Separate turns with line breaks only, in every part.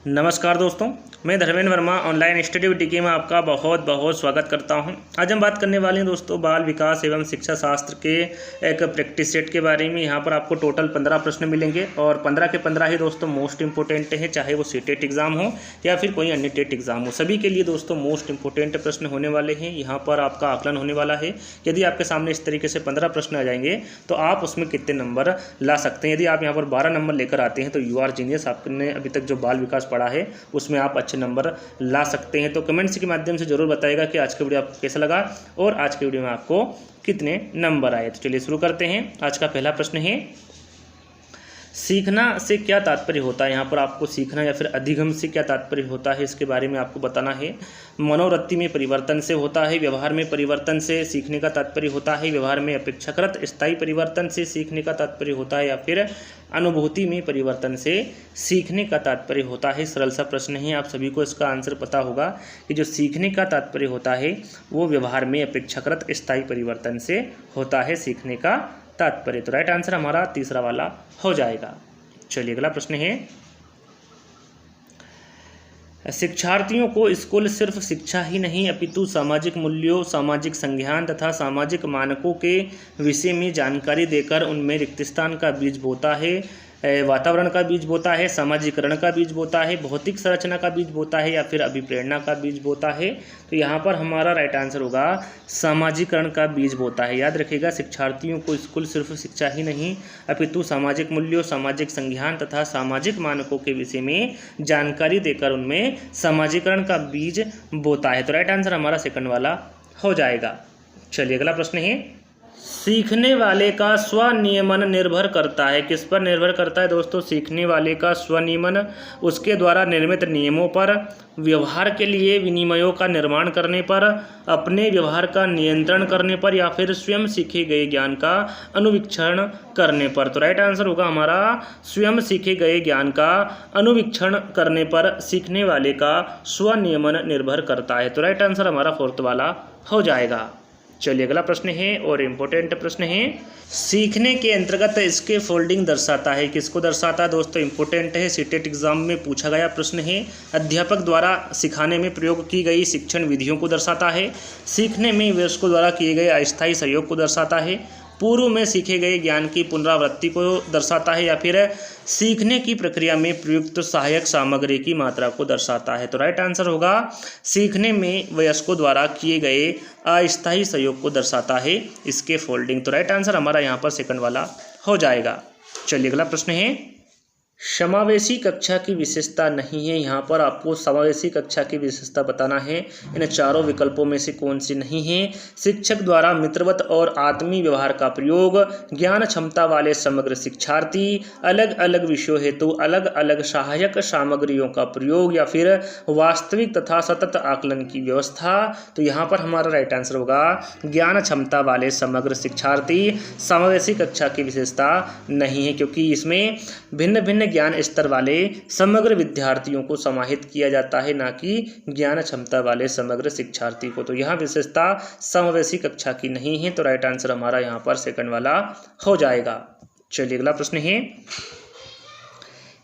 नमस्कार दोस्तों, मैं Dharmendra Verma online study VT में आपका बहुत बहुत स्वागत करता हूं। आज हम बात करने वाले हैं दोस्तों बाल विकास एवं शिक्षा शास्त्र के एक प्रैक्टिस सेट के बारे में। यहां पर आपको टोटल 15 प्रश्न मिलेंगे और 15 के 15 ही दोस्तों मोस्ट इंपॉर्टेंट हैं, चाहे वो सीटेट एग्जाम हो या फिर कोई अन्य टेट एग्जाम हो। सभी के लिए दोस्तों मोस्ट इंपॉर्टेंट प्रश्न होने वाले हैं। यहाँ पर आपका आकलन होने वाला है। यदि आपके सामने इस तरीके से 15 प्रश्न आ जाएंगे तो आप उसमें कितने नंबर ला सकते हैं। यदि आप यहाँ पर 12 नंबर लेकर आते हैं तो यू आर जीनियस। आपने अभी तक जो बाल विकास पढ़ा है उसमें आप अच्छे नंबर ला सकते हैं। तो कमेंट्स के माध्यम से जरूर बताइएगा कि आज का वीडियो आपको कैसा लगा और आज के वीडियो में आपको कितने नंबर आए। तो चलिए शुरू करते हैं। आज का पहला प्रश्न है, सीखना से क्या तात्पर्य होता है। यहाँ पर आपको सीखना या फिर अधिगम से क्या तात्पर्य होता है इसके बारे में आपको बताना है। मनोवृत्ति में परिवर्तन से होता है, व्यवहार में परिवर्तन से सीखने का तात्पर्य होता है, व्यवहार में अपेक्षाकृत स्थायी परिवर्तन से सीखने का तात्पर्य होता है, या फिर अनुभूति में परिवर्तन से सीखने का तात्पर्य होता है। सरल सा प्रश्न है, आप सभी को इसका आंसर पता होगा कि जो सीखने का तात्पर्य होता है वो व्यवहार में अपेक्षाकृत स्थायी परिवर्तन से होता है सीखने का तात्पर्य। तो राइट आंसर हमारा तीसरा वाला हो जाएगा। चलिए अगला प्रश्न है, शिक्षार्थियों को स्कूल सिर्फ शिक्षा ही नहीं अपितु सामाजिक मूल्यों, सामाजिक संज्ञान तथा सामाजिक मानकों के विषय में जानकारी देकर उनमें रिक्त स्थान का बीज बोता है, वातावरण का बीज बोता है, सामाजिकरण का बीज बोता है, भौतिक संरचना का बीज बोता है, या फिर अभिप्रेरणा का बीज बोता है। तो यहाँ पर हमारा राइट आंसर होगा सामाजिकरण का बीज बोता है। याद रखिएगा, शिक्षार्थियों को स्कूल सिर्फ शिक्षा ही नहीं अपितु सामाजिक मूल्यों, सामाजिक संज्ञान तथा सामाजिक मानकों के विषय में जानकारी देकर उनमें सामाजिकरण का बीज बोता है। तो राइट आंसर हमारा सेकंड वाला हो जाएगा। चलिए अगला प्रश्न है, सीखने वाले का स्वनियमन निर्भर करता है। किस पर निर्भर करता है दोस्तों? सीखने वाले का स्वनियमन उसके द्वारा निर्मित नियमों पर, व्यवहार के लिए विनियमों का निर्माण करने पर, अपने व्यवहार का नियंत्रण करने पर, या फिर स्वयं सीखे गए ज्ञान का अनुवीक्षण करने पर। तो राइट आंसर होगा हमारा स्वयं सीखे गए ज्ञान का अनुवीक्षण करने पर सीखने वाले का स्वनियमन निर्भर करता है। तो राइट आंसर हमारा फोर्थ वाला हो जाएगा। चलिए अगला प्रश्न है और इम्पोर्टेंट प्रश्न है, सीखने के अंतर्गत इसके फोल्डिंग दर्शाता है। किसको दर्शाता है दोस्तों? इंपॉर्टेंट है, सीटेट एग्जाम में पूछा गया प्रश्न है। अध्यापक द्वारा सिखाने में प्रयोग की गई शिक्षण विधियों को दर्शाता है, सीखने में वयस्कों द्वारा किए गए अस्थायी सहयोग को दर्शाता है, पूर्व में सीखे गए ज्ञान की पुनरावृत्ति को दर्शाता है, या फिर सीखने की प्रक्रिया में प्रयुक्त सहायक सामग्री की मात्रा को दर्शाता है। तो राइट आंसर होगा सीखने में वयस्कों द्वारा किए गए अस्थायी सहयोग को दर्शाता है इसके फोल्डिंग। तो राइट आंसर हमारा यहाँ पर सेकंड वाला हो जाएगा। चलिए अगला प्रश्न है, समावेशी कक्षा की विशेषता नहीं है। यहाँ पर आपको समावेशी कक्षा की विशेषता बताना है। इन चारों विकल्पों में से कौन सी नहीं है? शिक्षक द्वारा मित्रवत और आत्मीय व्यवहार का प्रयोग, ज्ञान क्षमता वाले समग्र शिक्षार्थी, अलग अलग विषयों हेतु अलग अलग सहायक सामग्रियों का प्रयोग, या फिर वास्तविक तथा सतत आकलन की व्यवस्था। तो यहाँ पर हमारा राइट आंसर होगा ज्ञान क्षमता वाले समग्र शिक्षार्थी। समावेशी कक्षा की विशेषता नहीं है क्योंकि इसमें भिन्न भिन्न ज्ञान स्तर वाले समग्र विद्यार्थियों को समाहित किया जाता है, ना कि ज्ञान क्षमता वाले समग्र शिक्षार्थी को। तो यहाँ विशेषता समावेशी कक्षा की नहीं है। तो राइट आंसर हमारा यहाँ पर सेकंड वाला हो जाएगा। चलिए अगला प्रश्न है,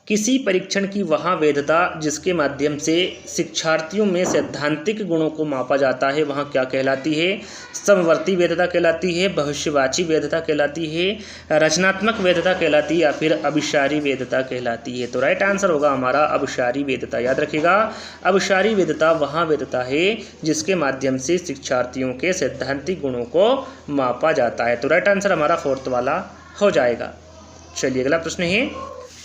किसी परीक्षण की वह वैधता जिसके माध्यम से शिक्षार्थियों में सैद्धांतिक गुणों को मापा जाता है वह क्या कहलाती है? समवर्ती वैधता कहलाती है, भविष्यवाची वैधता कहलाती है, रचनात्मक वैधता कहलाती है, या फिर अभिसारी वैधता कहलाती है। तो राइट आंसर होगा हमारा अभिसारी वैधता। याद रखिएगा, अभिसारी वैधता वह वैधता है जिसके माध्यम से शिक्षार्थियों के सैद्धांतिक गुणों को मापा जाता है। तो राइट आंसर हमारा फोर्थ वाला हो जाएगा। चलिए अगला प्रश्न है,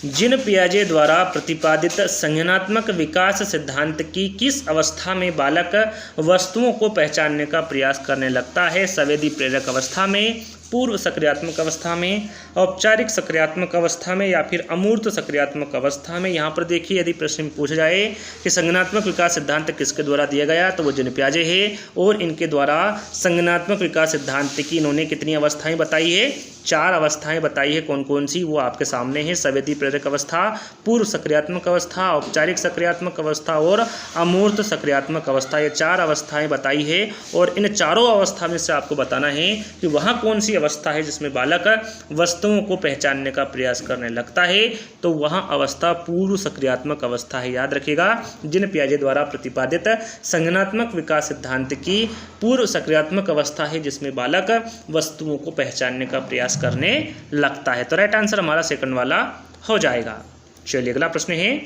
जीन पियाजे द्वारा प्रतिपादित संज्ञानात्मक विकास सिद्धांत की किस अवस्था में बालक वस्तुओं को पहचानने का प्रयास करने लगता है? संवेदी प्रेरक अवस्था में, पूर्व सक्रियात्मक अवस्था में, औपचारिक सक्रियात्मक अवस्था में, या फिर अमूर्त सक्रियात्मक अवस्था में। यहाँ पर देखिए, यदि प्रश्न में पूछा जाए कि संज्ञानात्मक विकास सिद्धांत किसके द्वारा दिया गया तो वो जीन पियाजे है, और इनके द्वारा संज्ञानात्मक विकास सिद्धांत की इन्होंने कितनी अवस्थाएं बताई है? 4 अवस्थाएं बताई है। कौन कौन सी? वो आपके सामने है। संवेदी प्रेरक अवस्था, पूर्व सक्रियात्मक अवस्था, औपचारिक सक्रियात्मक अवस्था और अमूर्त सक्रियात्मक अवस्था। ये 4 अवस्थाएं बताई है, और इन चारों अवस्था में से आपको बताना है कि वहाँ कौन सी अवस्था है जिसमें बालक वस्तुओं को पहचानने का प्रयास करने लगता है, तो वह अवस्था पूर्व सक्रियात्मक अवस्था है। याद रखिएगा, जिन पियाजे द्वारा प्रतिपादित संज्ञानात्मक विकास सिद्धांत की पूर्व सक्रियात्मक अवस्था है जिसमें बालक वस्तुओं को पहचानने का प्रयास करने लगता है। तो राइट आंसर हमारा सेकंड वाला हो जाएगा। चलिए अगला प्रश्न है,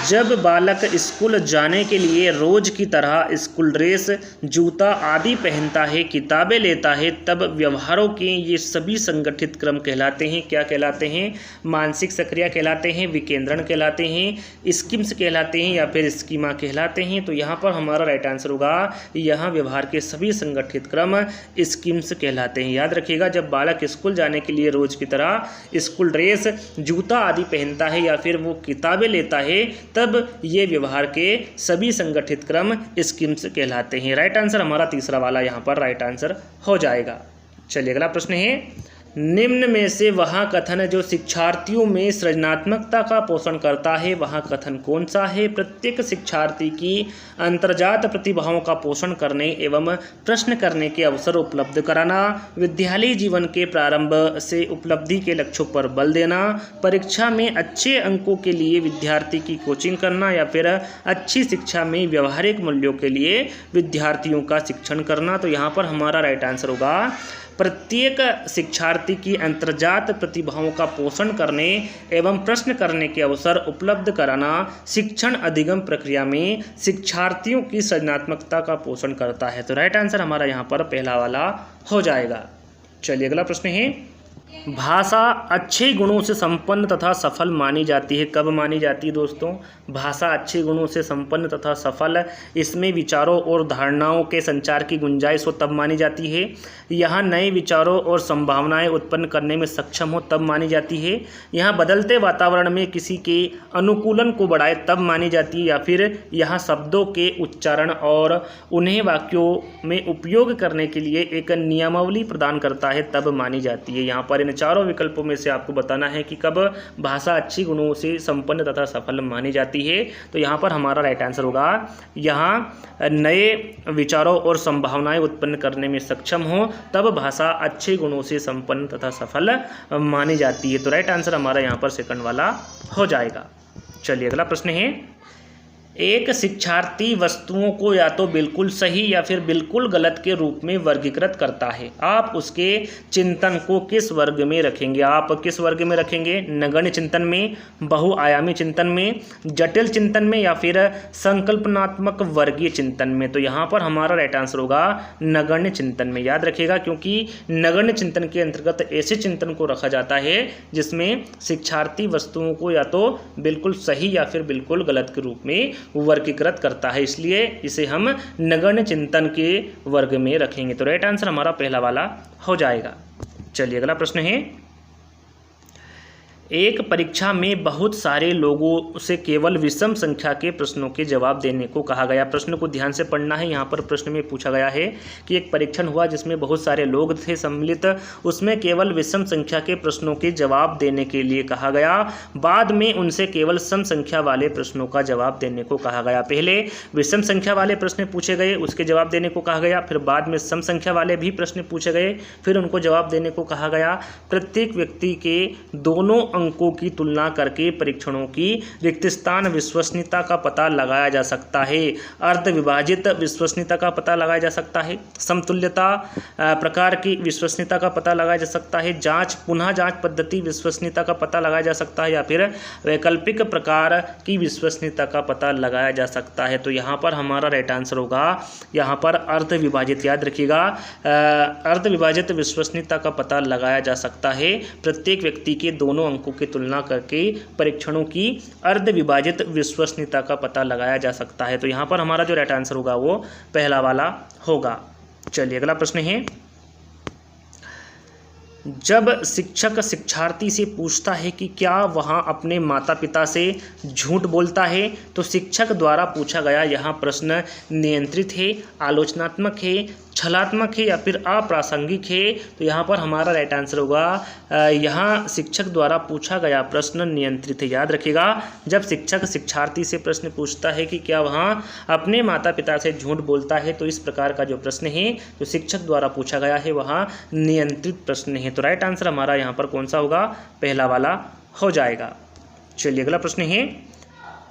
जब बालक स्कूल जाने के लिए रोज की तरह स्कूल ड्रेस, जूता आदि पहनता है, किताबें लेता है, तब व्यवहारों के ये सभी संगठित क्रम कहलाते हैं। क्या कहलाते हैं? मानसिक सक्रिया कहलाते हैं, विकेंद्रण कहलाते हैं, स्कीम्स कहलाते हैं या फिर स्कीमा कहलाते हैं। तो यहाँ पर हमारा राइट आंसर होगा, यहाँ व्यवहार के सभी संगठित क्रम स्कीम्स कहलाते हैं। याद रखिएगा, जब बालक स्कूल जाने के लिए रोज की तरह स्कूल ड्रेस, जूता आदि पहनता है या फिर वो किताबें लेता है, तब ये व्यवहार के सभी संगठित क्रम स्कीम्स कहलाते हैं। राइट आंसर हमारा तीसरा वाला यहाँ पर राइट आंसर हो जाएगा। चलिए अगला प्रश्न है, निम्न में से वह कथन जो शिक्षार्थियों में सृजनात्मकता का पोषण करता है वह कथन कौन सा है? प्रत्येक शिक्षार्थी की अंतर्जात प्रतिभाओं का पोषण करने एवं प्रश्न करने के अवसर उपलब्ध कराना, विद्यालयी जीवन के प्रारंभ से उपलब्धि के लक्ष्यों पर बल देना, परीक्षा में अच्छे अंकों के लिए विद्यार्थी की कोचिंग करना या फिर अच्छी शिक्षा में व्यवहारिक मूल्यों के लिए विद्यार्थियों का शिक्षण करना। तो यहाँ पर हमारा राइट आंसर होगा, प्रत्येक शिक्षार्थी की अंतर्जात प्रतिभाओं का पोषण करने एवं प्रश्न करने के अवसर उपलब्ध कराना शिक्षण अधिगम प्रक्रिया में शिक्षार्थियों की सृजनात्मकता का पोषण करता है। तो राइट आंसर हमारा यहाँ पर पहला वाला हो जाएगा। चलिए अगला प्रश्न है, भाषा अच्छे गुणों से संपन्न तथा सफल मानी जाती है। कब मानी जाती है दोस्तों? भाषा अच्छे गुणों से संपन्न तथा सफल, इसमें विचारों और धारणाओं के संचार की गुंजाइश हो तब मानी जाती है। यहाँ नए विचारों और संभावनाएं उत्पन्न करने में सक्षम हो तब मानी जाती है। यहाँ बदलते वातावरण में किसी के अनुकूलन को बढ़ाए तब मानी जाती है। या फिर यहाँ शब्दों के उच्चारण और उन्हें वाक्यों में उपयोग करने के लिए एक नियमावली प्रदान करता है तब मानी जाती है। यहाँ पर इन चारों विकल्पों में से आपको बताना है कि कब भाषा अच्छी गुणों से संपन्न तथा सफल मानी जाती है। तो यहाँ पर हमारा राइट आंसर होगा, यहाँ नए विचारों और संभावनाएं उत्पन्न करने में सक्षम हो तब भाषा अच्छे गुणों से संपन्न तथा सफल मानी जाती है। तो राइट आंसर हमारा यहाँ पर सेकंड वाला हो जाएगा। चलिए अगला प्रश्न है, एक शिक्षार्थी वस्तुओं को या तो बिल्कुल सही या फिर बिल्कुल गलत के रूप में वर्गीकृत करता है। आप उसके चिंतन को किस वर्ग में रखेंगे? आप किस वर्ग में रखेंगे? नगण्य चिंतन में, बहुआयामी चिंतन में, जटिल चिंतन में या फिर संकल्पनात्मक वर्गीय चिंतन में? तो यहाँ पर हमारा राइट आंसर होगा नगण्य चिंतन में। याद रखिएगा, क्योंकि नगण्य चिंतन के अंतर्गत ऐसे चिंतन को रखा जाता है जिसमें शिक्षार्थी वस्तुओं को या तो बिल्कुल सही या फिर बिल्कुल गलत के रूप में वर्गीकृत करता है, इसलिए इसे हम नगण्य चिंतन के वर्ग में रखेंगे। तो राइट आंसर हमारा पहला वाला हो जाएगा। चलिए अगला प्रश्न है, एक परीक्षा में बहुत सारे लोगों से केवल विषम संख्या के प्रश्नों के जवाब देने को कहा गया। प्रश्न को ध्यान से पढ़ना है। यहाँ पर प्रश्न में पूछा गया है कि एक परीक्षण हुआ जिसमें बहुत सारे लोग थे सम्मिलित, उसमें केवल विषम संख्या के प्रश्नों के जवाब देने के लिए कहा गया। बाद में उनसे केवल सम संख्या वाले प्रश्नों का जवाब देने को कहा गया। पहले विषम संख्या वाले प्रश्न पूछे गए, उसके जवाब देने को कहा गया, फिर बाद में सम संख्या वाले भी प्रश्न पूछे गए, फिर उनको जवाब देने को कहा गया। प्रत्येक व्यक्ति के दोनों अंकों की तुलना करके परीक्षणों की रिक्त स्थान विश्वसनीयता का पता लगाया जा सकता है। अर्ध विभाजित विश्वसनीयता का पता लगाया जा सकता है। समतुल्यता प्रकार की विश्वसनीयता का पता लगाया जा सकता है। जांच पुनः जांच पद्धति विश्वसनीयता का पता लगाया जा सकता है या फिर वैकल्पिक प्रकार की विश्वसनीयता का पता लगाया जा सकता है। तो यहाँ पर हमारा राइट आंसर होगा यहाँ पर अर्ध विभाजित। याद रखिएगा, अर्ध विभाजित विश्वसनीयता का पता लगाया जा सकता है। प्रत्येक व्यक्ति के दोनों अंकों की तुलना करके परीक्षणों की अर्ध विभाजित विश्वसनीयता का पता लगाया जा सकता है। तो यहाँ पर हमारा जो राइट आंसर होगा वो पहला वाला होगा। चलिए अगला प्रश्न है, जब शिक्षक शिक्षार्थी से पूछता है कि क्या वह अपने माता पिता से झूठ बोलता है, तो शिक्षक द्वारा पूछा गया यह प्रश्न नियंत्रित है, आलोचनात्मक है, छलात्मक है या फिर अप्रासंगिक है। तो यहाँ पर हमारा राइट आंसर होगा यहाँ शिक्षक द्वारा पूछा गया प्रश्न नियंत्रित है। याद रखिएगा, जब शिक्षक शिक्षार्थी से प्रश्न पूछता है कि क्या वहाँ अपने माता पिता से झूठ बोलता है, तो इस प्रकार का जो प्रश्न है जो शिक्षक द्वारा पूछा गया है वहाँ नियंत्रित प्रश्न है। तो राइट आंसर हमारा यहाँ पर कौन सा होगा, पहला वाला हो जाएगा। चलिए अगला प्रश्न है,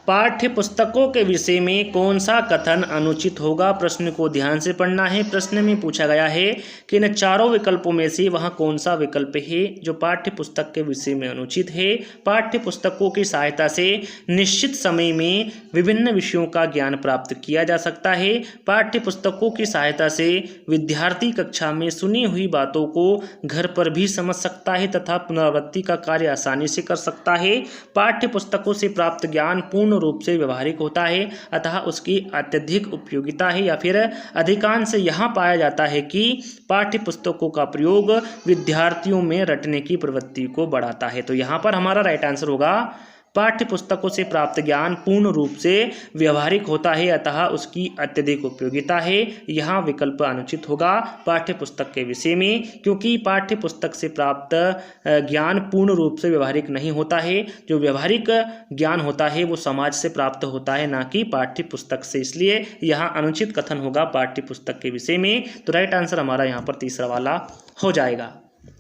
पाठ्य पुस्तकों के विषय में कौन सा कथन अनुचित होगा। प्रश्न को ध्यान से पढ़ना है। प्रश्न में पूछा गया है कि इन चारों विकल्पों में से वह कौन सा विकल्प है जो पाठ्य पुस्तक के विषय में अनुचित है। पाठ्य पुस्तकों की सहायता से निश्चित समय में विभिन्न विषयों का ज्ञान प्राप्त किया जा सकता है। पाठ्य पुस्तकों की सहायता से विद्यार्थी कक्षा में सुनी हुई बातों को घर पर भी समझ सकता है तथा पुनरावृत्ति का कार्य आसानी से कर सकता है। पाठ्य पुस्तकों से प्राप्त ज्ञान पूर्ण रूप से व्यवहारिक होता है, अतः उसकी अत्यधिक उपयोगिता है। या फिर अधिकांश यहाँ पाया जाता है कि पाठ्य पुस्तकों का प्रयोग विद्यार्थियों में रटने की प्रवृत्ति को बढ़ाता है। तो यहाँ पर हमारा राइट आंसर होगा पाठ्य पुस्तकों से प्राप्त ज्ञान पूर्ण रूप से व्यवहारिक होता है, अतः उसकी अत्यधिक उपयोगिता है। यहाँ विकल्प अनुचित होगा पाठ्य पुस्तक के विषय में, क्योंकि पाठ्य पुस्तक से प्राप्त ज्ञान पूर्ण रूप से व्यवहारिक नहीं होता है। जो व्यवहारिक ज्ञान होता है वो समाज से प्राप्त होता है, ना कि पाठ्य पुस्तक से। इसलिए यहाँ अनुचित कथन होगा पाठ्य पुस्तक के विषय में। तो राइट आंसर हमारा यहाँ पर तीसरा वाला हो जाएगा।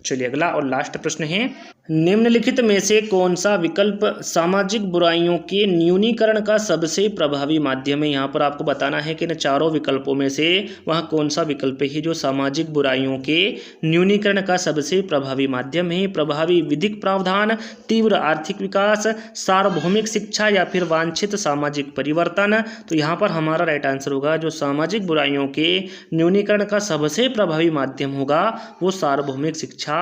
चलिए अगला और लास्ट प्रश्न है, निम्नलिखित में से कौन सा विकल्प सामाजिक बुराइयों के न्यूनीकरण का सबसे प्रभावी माध्यम है। यहाँ पर आपको बताना है कि इन चारों विकल्पों में से वह कौन सा विकल्प है जो सामाजिक बुराइयों के न्यूनीकरण का सबसे प्रभावी माध्यम है। प्रभावी विधिक प्रावधान, तीव्र आर्थिक विकास, सार्वभौमिक शिक्षा या फिर वांछित सामाजिक परिवर्तन। तो यहाँ पर हमारा राइट आंसर होगा जो सामाजिक बुराइयों के न्यूनीकरण का सबसे प्रभावी माध्यम होगा वो सार्वभौमिक शिक्षा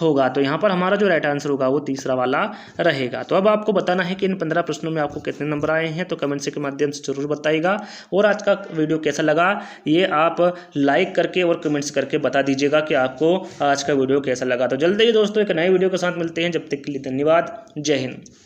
होगा। तो यहाँ पर हमारा जो राइट आंसर होगा वो तीसरा वाला रहेगा। तो अब आपको बताना है कि इन 15 प्रश्नों में आपको कितने नंबर आए हैं, तो कमेंट से के माध्यम से जरूर बताइएगा। और आज का वीडियो कैसा लगा ये आप लाइक करके और कमेंट्स करके बता दीजिएगा कि आपको आज का वीडियो कैसा लगा। तो जल्दी ही दोस्तों एक नए वीडियो के साथ मिलते हैं, जब तक के लिए धन्यवाद। जय हिंद।